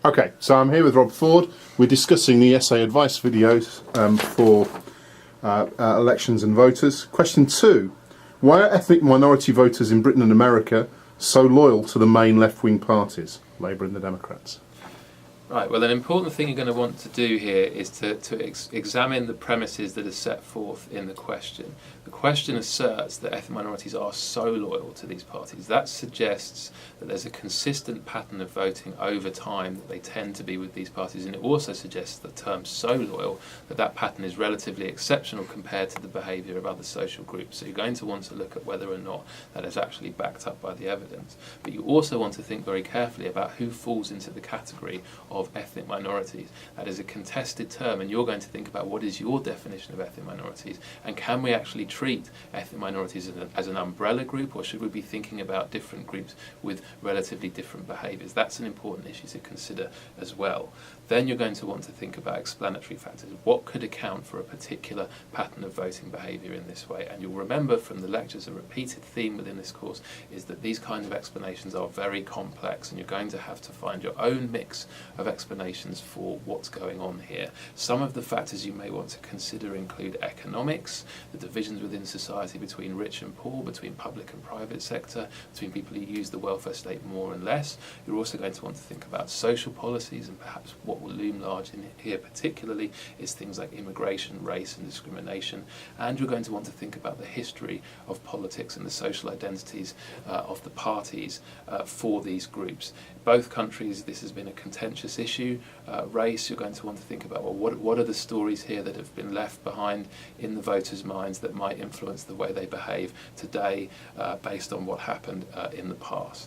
Okay, so I'm here with Rob Ford. We're discussing the essay advice videos for elections and voters. Question 2. Why are ethnic minority voters in Britain and America so loyal to the main left-wing parties, Labour and the Democrats? Right, well, an important thing you're going to want to do here is to examine the premises that are set forth in the question. The question asserts that ethnic minorities are so loyal to these parties. That suggests that there's a consistent pattern of voting over time that they tend to be with these parties, and it also suggests the term so loyal that pattern is relatively exceptional compared to the behaviour of other social groups. So you're going to want to look at whether or not that is actually backed up by the evidence. But you also want to think very carefully about who falls into the category of ethnic minorities. That is a contested term, and you're going to think about what is your definition of ethnic minorities, and can we actually treat ethnic minorities as an umbrella group, or should we be thinking about different groups with relatively different behaviours? That's an important issue to consider as well. Then you're going to want to think about explanatory factors. What could account for a particular pattern of voting behaviour in this way? And you'll remember from the lectures, a repeated theme within this course is that these kinds of explanations are very complex, and you're going to have to find your own mix of explanations for what's going on here. Some of the factors you may want to consider include economics, the divisions within society between rich and poor, between public and private sector, between people who use the welfare state more and less. You're also going to want to think about social policies, and perhaps what will loom large in here particularly is things like immigration, race and discrimination. And you're going to want to think about the history of politics and the social identities of the parties for these groups. In both countries this has been a contentious issue. Race, you're going to want to think about, well, what are the stories here that have been left behind in the voters' minds that might influence the way they behave today based on what happened in the past.